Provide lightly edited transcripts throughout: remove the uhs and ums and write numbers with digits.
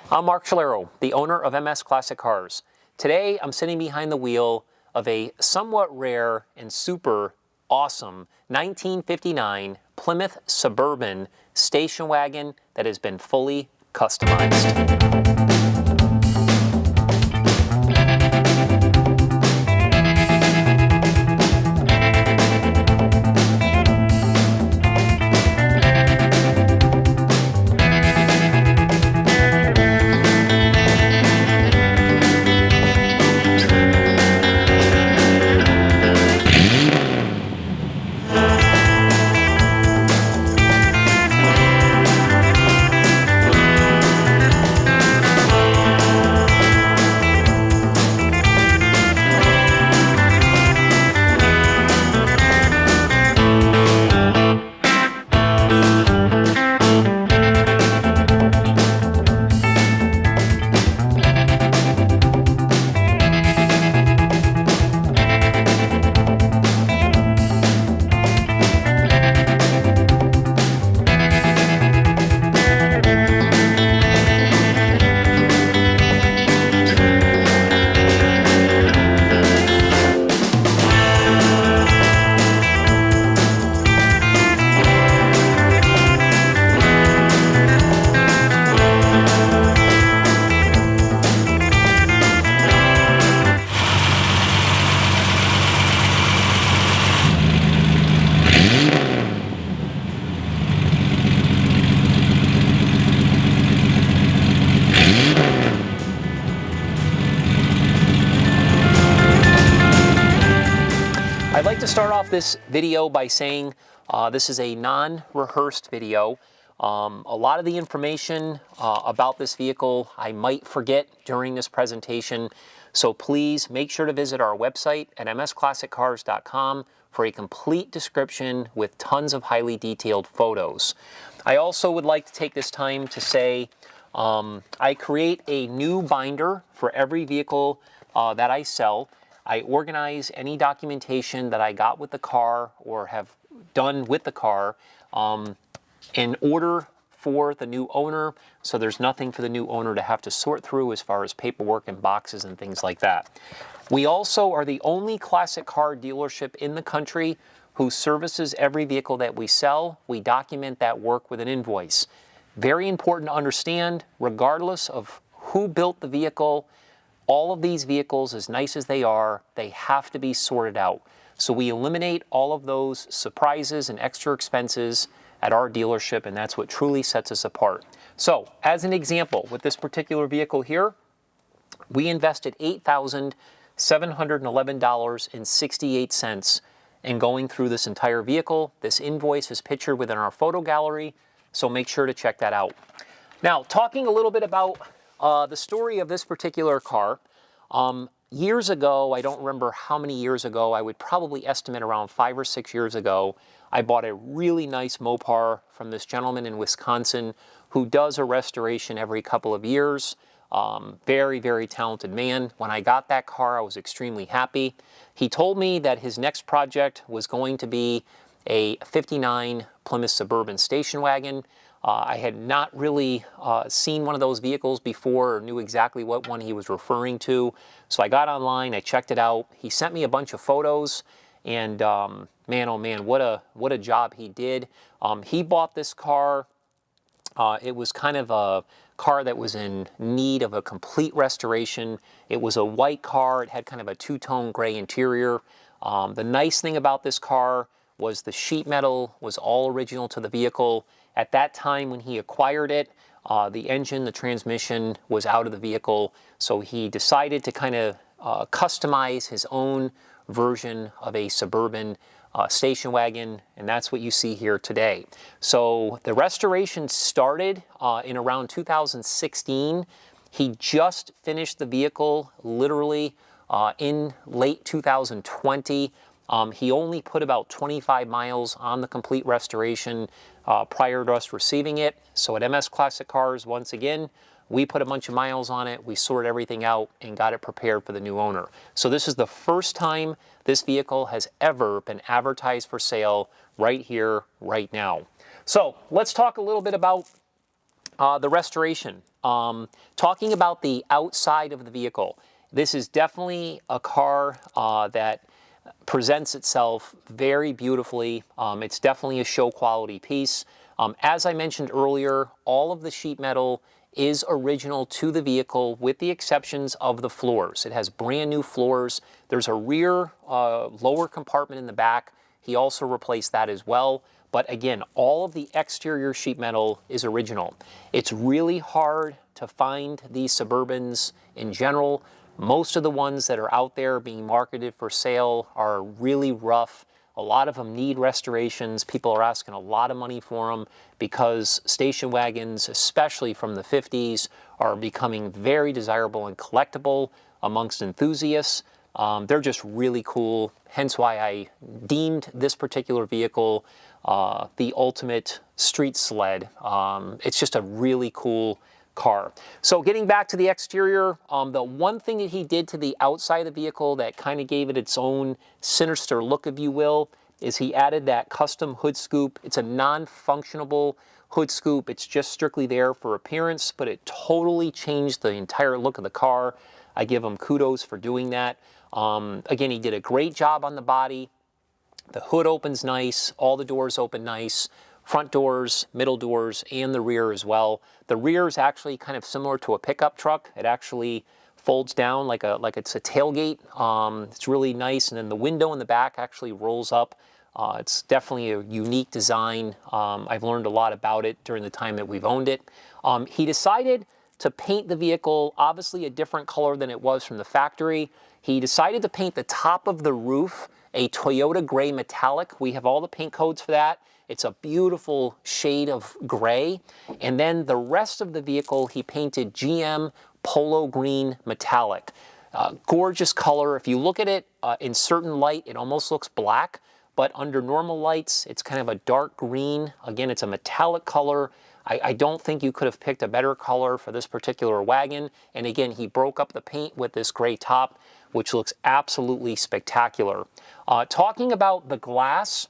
I'm Mark Scholaro, the owner of MS Classic Cars. Today, I'm sitting behind the wheel of a somewhat rare and super awesome 1959 Plymouth Suburban Station Wagon that has been fully customized. I'd like to start off this video by saying this is a non-rehearsed video. A lot of the information about this vehicle I might forget during this presentation, so please make sure to visit our website at msclassiccars.com for a complete description with tons of highly detailed photos. I also would like to take this time to say I create a new binder for every vehicle that I sell. I organize any documentation that I got with the car or have done with the car in order for the new owner, so there's nothing for the new owner to have to sort through as far as paperwork and boxes and things like that. We also are the only classic car dealership in the country who services every vehicle that we sell. We document that work with an invoice. Very important to understand, regardless of who built the vehicle, all of these vehicles, as nice as they have to be sorted out. So we eliminate all of those surprises and extra expenses at our dealership, and that's what truly sets us apart. So, as an example, with this particular vehicle here, we invested $8,711.68 in going through this entire vehicle. This invoice is pictured within our photo gallery, so make sure to check that out. Now, talking a little bit about the story of this particular car. Years ago, I don't remember how many years ago, I would probably estimate around 5 or 6 years ago, I bought a really nice Mopar from this gentleman in Wisconsin who does a restoration every couple of years. Very, very talented man. When I got that car, I was extremely happy. He told me that his next project was going to be a 59 Plymouth Suburban Station Wagon. I had not really seen one of those vehicles before or knew exactly what one he was referring to. So I got online, I checked it out. He sent me a bunch of photos, and man, oh man, what a job he did. He bought this car. It was kind of a car that was in need of a complete restoration. It was a white car. It had kind of a two-tone gray interior. The nice thing about this car was the sheet metal was all original to the vehicle. At that time when he acquired it, the engine, the transmission was out of the vehicle, so he decided to kind of customize his own version of a Suburban station wagon, and that's what you see here today. So the restoration started in around 2016. He just finished the vehicle literally in late 2020. He only put about 25 miles on the complete restoration prior to us receiving it. So at MS Classic Cars, once again, we put a bunch of miles on it, we sorted everything out, and got it prepared for the new owner. So this is the first time this vehicle has ever been advertised for sale right here, right now. So let's talk a little bit about the restoration. Talking about the outside of the vehicle, this is definitely a car that presents itself very beautifully. It's definitely a show quality piece. As I mentioned earlier, all of the sheet metal is original to the vehicle with the exceptions of the floors. It has brand new floors. There's a rear lower compartment in the back. He also replaced that as well. But again, all of the exterior sheet metal is original. It's really hard to find these Suburbans in general. Most of the ones that are out there being marketed for sale are really rough. A lot of them need restorations. People are asking a lot of money for them because station wagons, especially from the 50s, are becoming very desirable and collectible amongst enthusiasts. They're just really cool, hence why I deemed this particular vehicle the ultimate street sled. It's just a really cool car. So getting back to the exterior, the one thing that he did to the outside of the vehicle that kind of gave it its own sinister look, if you will, is he added that custom hood scoop. It's a non-functionable hood scoop. It's just strictly there for appearance, but it totally changed the entire look of the car. I give him kudos for doing that. Again, he did a great job on the body. The hood opens nice, all the doors open nice, front doors, middle doors, and the rear as well. The rear is actually kind of similar to a pickup truck. It actually folds down like it's a tailgate. It's really nice, and then the window in the back actually rolls up. It's definitely a unique design. I've learned a lot about it during the time that we've owned it. He decided to paint the vehicle obviously a different color than it was from the factory. He decided to paint the top of the roof a Toyota gray metallic. We have all the paint codes for that. It's a beautiful shade of gray. And then the rest of the vehicle, he painted GM Polo Green Metallic. Gorgeous color. If you look at it in certain light, it almost looks black, but under normal lights, it's kind of a dark green. Again, it's a metallic color. I don't think you could have picked a better color for this particular wagon. And again, he broke up the paint with this gray top, which looks absolutely spectacular. Talking about the glass,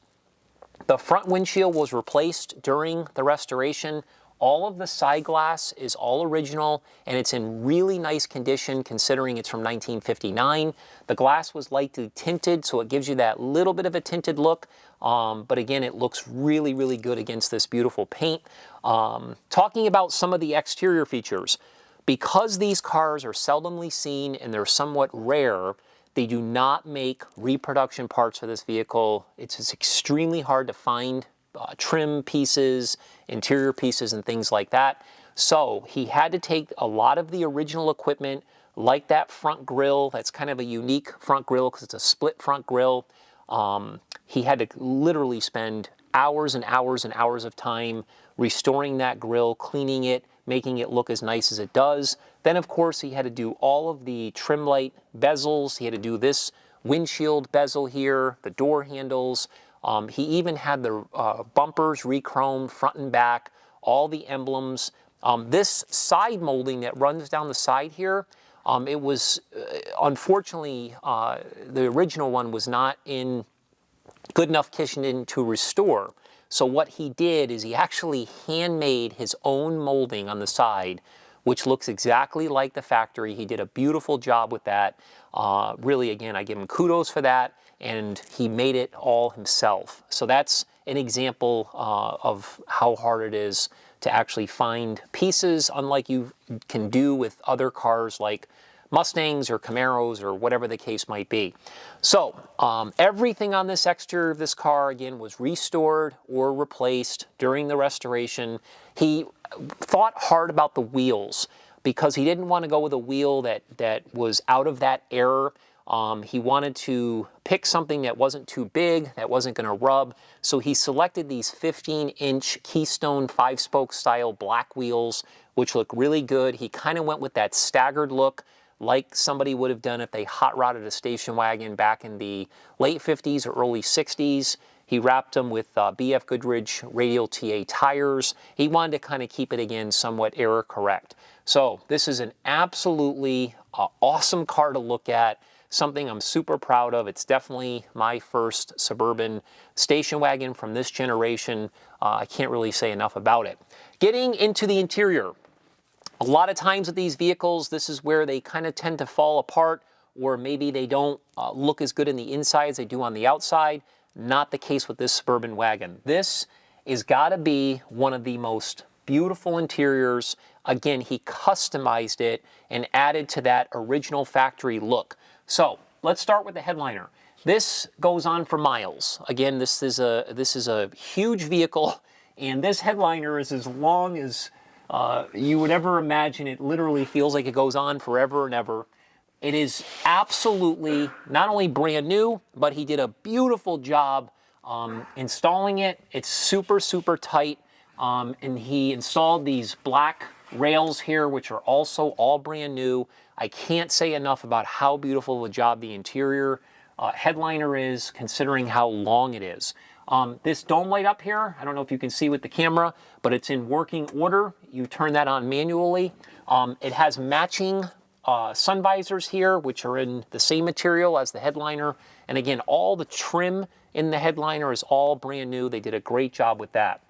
the front windshield was replaced during the restoration. All of the side glass is all original, and it's in really nice condition considering it's from 1959. The glass was lightly tinted, so it gives you that little bit of a tinted look. But again, it looks really, really good against this beautiful paint. Talking about some of the exterior features, because these cars are seldomly seen and they're somewhat rare, they do not make reproduction parts for this vehicle. It's extremely hard to find trim pieces, interior pieces, and things like that. So he had to take a lot of the original equipment, like that front grille. That's kind of a unique front grille because it's a split front grille. He had to literally spend hours and hours and hours of time restoring that grille, cleaning it, making it look as nice as it does. Then, of course, he had to do all of the trim light bezels. He had to do this windshield bezel here, the door handles. He even had the bumpers re-chromed front and back, all the emblems. This side molding that runs down the side here, it was, unfortunately, the original one was not in good enough condition to restore. So what he did is he actually handmade his own molding on the side, which looks exactly like the factory. He did a beautiful job with that. Really, again, I give him kudos for that, and he made it all himself. So that's an example of how hard it is to actually find pieces, unlike you can do with other cars like Mustangs or Camaros or whatever the case might be. So everything on this exterior of this car, again, was restored or replaced during the restoration. He thought hard about the wheels because he didn't want to go with a wheel that was out of that era. He wanted to pick something that wasn't too big, that wasn't going to rub. So he selected these 15-inch Keystone 5-spoke style black wheels, which look really good. He kind of went with that staggered look, like somebody would have done if they hot rodded a station wagon back in the late 50s or early 60s. He wrapped them with BF Goodrich Radial T tires. He wanted to kind of keep it, again, somewhat error correct. So this is an absolutely awesome car to look at, something I'm super proud of. It's definitely my first Suburban station wagon from this generation. I can't really say enough about it. Getting into the interior. A lot of times with these vehicles, this is where they kind of tend to fall apart, or maybe they don't look as good in the inside as they do on the outside. Not the case with this Suburban wagon. This is gotta be one of the most beautiful interiors. Again, he customized it and added to that original factory look. So let's start with the headliner. This goes on for miles. Again, this is a huge vehicle, and this headliner is as long as you would ever imagine. It literally feels like it goes on forever and ever. It is absolutely not only brand new, but he did a beautiful job installing it. It's super, super tight. And he installed these black rails here, which are also all brand new. I can't say enough about how beautiful of a job the interior headliner is, considering how long it is. This dome light up here, I don't know if you can see with the camera, but it's in working order. You turn that on manually. It has matching sun visors here, which are in the same material as the headliner. And again, all the trim in the headliner is all brand new. They did a great job with that.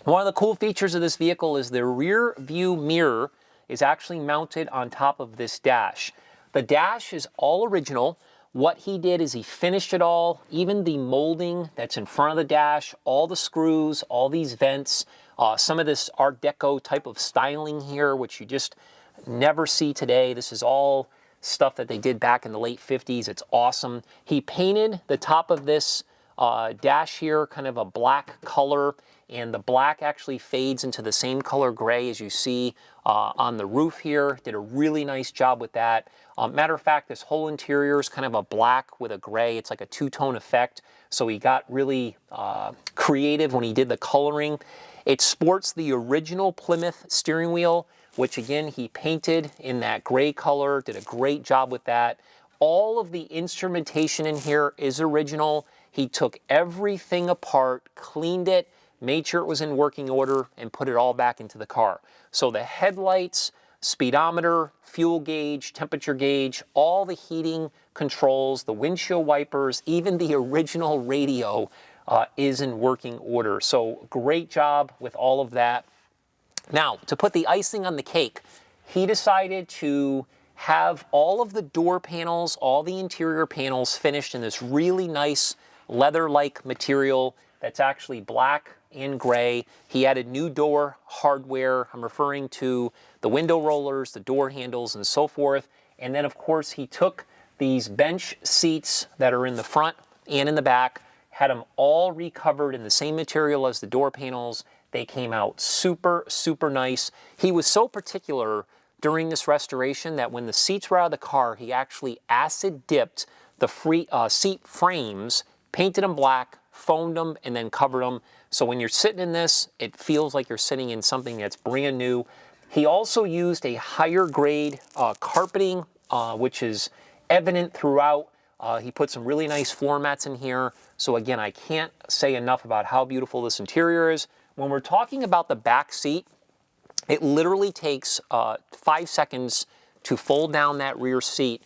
One of the cool features of this vehicle is the rear view mirror is actually mounted on top of this dash. The dash is all original. What he did is he finished it all, even the molding that's in front of the dash, all the screws, all these vents, some of this Art Deco type of styling here, which you just never see today. This is all stuff that they did back in the late 50s. It's awesome. He painted the top of this dash here kind of a black color, and the black actually fades into the same color gray as you see on the roof here. Did a really nice job with that. Matter of fact, this whole interior is kind of a black with a gray. It's like a two-tone effect. So he got really creative when he did the coloring. It sports the original Plymouth steering wheel, which again, he painted in that gray color, did a great job with that. All of the instrumentation in here is original. He took everything apart, cleaned it, made sure it was in working order, and put it all back into the car. So the headlights, speedometer, fuel gauge, temperature gauge, all the heating controls, the windshield wipers, even the original radio is in working order. So great job with all of that. Now, to put the icing on the cake, he decided to have all of the door panels, all the interior panels finished in this really nice leather-like material that's actually black and gray. He added new door hardware. I'm referring to the window rollers, the door handles, and so forth. And then, of course, he took these bench seats that are in the front and in the back, had them all recovered in the same material as the door panels. They came out super, super nice. He was so particular during this restoration that when the seats were out of the car, he actually acid dipped the seat frames, painted them black, foamed them, and then covered them. So when you're sitting in this, it feels like you're sitting in something that's brand new. He also used a higher grade carpeting, which is evident throughout. He put some really nice floor mats in here. So again, I can't say enough about how beautiful this interior is. When we're talking about the back seat, it literally takes 5 seconds to fold down that rear seat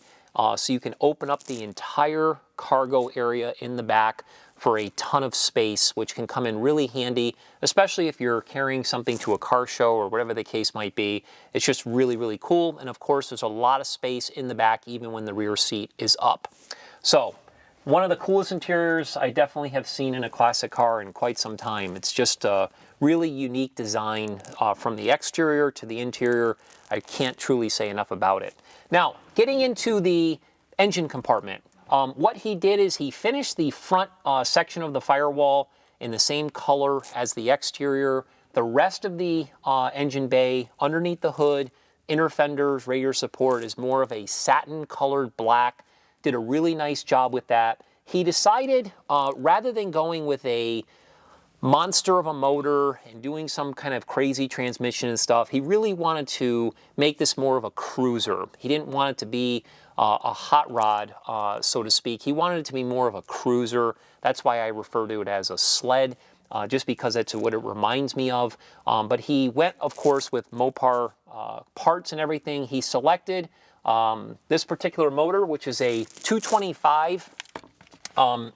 so you can open up the entire cargo area in the back for a ton of space, which can come in really handy, especially if you're carrying something to a car show or whatever the case might be. It's just really, really cool. And of course, there's a lot of space in the back, even when the rear seat is up. So one of the coolest interiors I definitely have seen in a classic car in quite some time. It's just a really unique design from the exterior to the interior. I can't truly say enough about it. Now, getting into the engine compartment, what he did is he finished the front section of the firewall in the same color as the exterior. The rest of the engine bay, underneath the hood, inner fenders, radiator support is more of a satin colored black. Did a really nice job with that. He decided, rather than going with a monster of a motor and doing some kind of crazy transmission and stuff, he really wanted to make this more of a cruiser. He didn't want it to be a hot rod, so to speak. He wanted it to be more of a cruiser. That's why I refer to it as a sled, just because that's what it reminds me of. But he went, of course, with Mopar parts and everything. He selected this particular motor, which is a 225.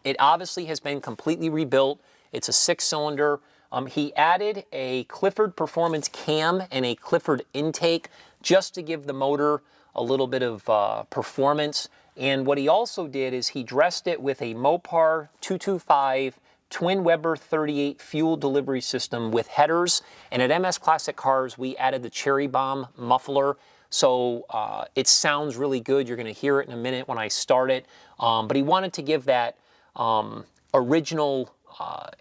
It obviously has been completely rebuilt. It's a 6-cylinder. He added a Clifford performance cam and a Clifford intake just to give the motor a little bit of performance. And what he also did is he dressed it with a Mopar 225 twin Weber 38 fuel delivery system with headers. And at MS Classic Cars, we added the Cherry Bomb muffler. So it sounds really good. You're going to hear it in a minute when I start it. But he wanted to give that original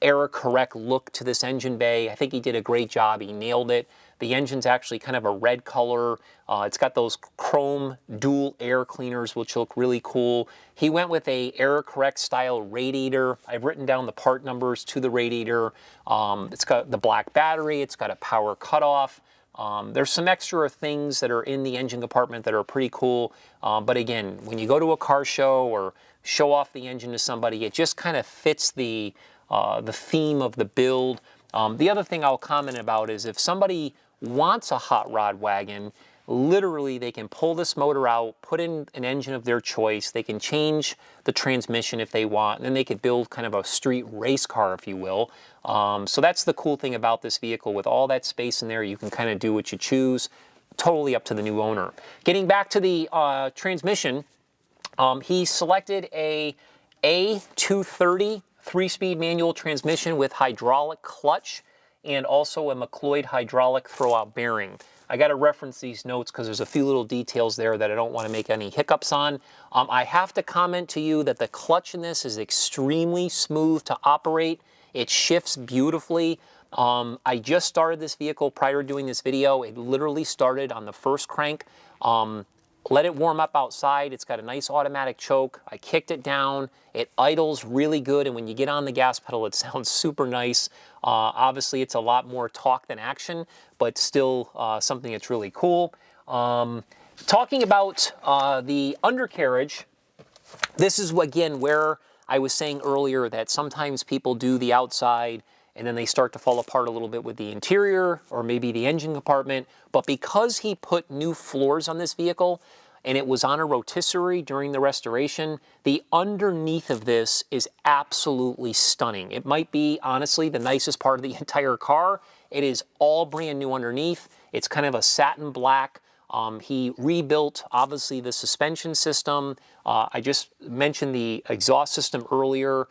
error correct look to this engine bay. I think he did a great job. He nailed it. The engine's actually kind of a red color. It's got those chrome dual air cleaners, which look really cool. He went with a error correct style radiator. I've written down the part numbers to the radiator. It's got the black battery. It's got a power cutoff. There's some extra things that are in the engine compartment that are pretty cool. But again, when you go to a car show or show off the engine to somebody, it just kind of fits the theme of the build. The other thing I'll comment about is if somebody wants a hot rod wagon, literally they can pull this motor out, put in an engine of their choice, they can change the transmission if they want, and then they could build kind of a street race car, if you will. So that's the cool thing about this vehicle. With all that space in there, you can kind of do what you choose, totally up to the new owner. Getting back to the transmission, he selected a A230 3-speed manual transmission with hydraulic clutch and also a Mcleod hydraulic throwout bearing. I got to reference these notes because there's a few little details there that I don't want to make any hiccups on. I have to comment to you that the clutch in this is extremely smooth to operate. It shifts beautifully. I just started this vehicle prior to doing this video. It literally started on the first crank. Let it warm up outside. It's got a nice automatic choke. I kicked it down. It idles really good, and when you get on the gas pedal, it sounds super nice. Obviously, it's a lot more torque than action, but still something that's really cool. Talking about the undercarriage, this is, again, where I was saying earlier that sometimes people do the outside and then they start to fall apart a little bit with the interior or maybe the engine compartment. But because he put new floors on this vehicle and it was on a rotisserie during the restoration, the underneath of this is absolutely stunning. It might be, honestly, the nicest part of the entire car. It is all brand new underneath. It's kind of a satin black. He rebuilt, obviously, the suspension system. I just mentioned the exhaust system earlier.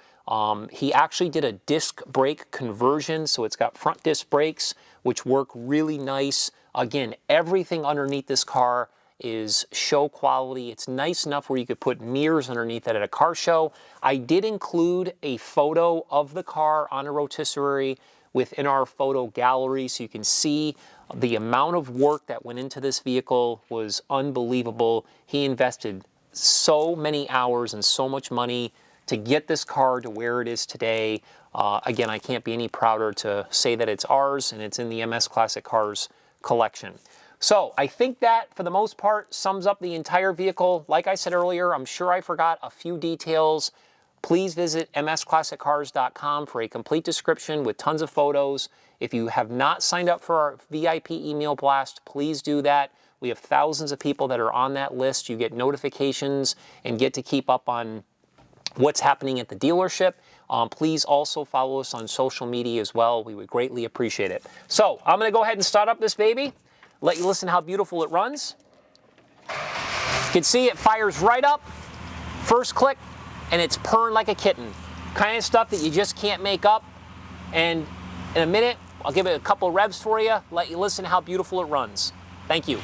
He actually did a disc brake conversion, so it's got front disc brakes, which work really nice. Again, everything underneath this car is show quality. It's nice enough where you could put mirrors underneath it at a car show. I did include a photo of the car on a rotisserie within our photo gallery, so you can see the amount of work that went into this vehicle was unbelievable. He invested so many hours and so much money to get this car to where it is today. Again, I can't be any prouder to say that it's ours and it's in the MS Classic Cars collection. So I think that, for the most part, sums up the entire vehicle. Like I said earlier, I'm sure I forgot a few details. Please visit msclassiccars.com for a complete description with tons of photos. If you have not signed up for our VIP email blast, please do that. We have thousands of people that are on that list. You get notifications and get to keep up on what's happening at the dealership. Please also follow us on social media as well. We would greatly appreciate it. So I'm going to go ahead and start up this baby. Let you listen how beautiful it runs. You can see it fires right up. First click, and it's purring like a kitten. Kind of stuff that you just can't make up. And in a minute, I'll give it a couple of revs for you. Let you listen how beautiful it runs. Thank you.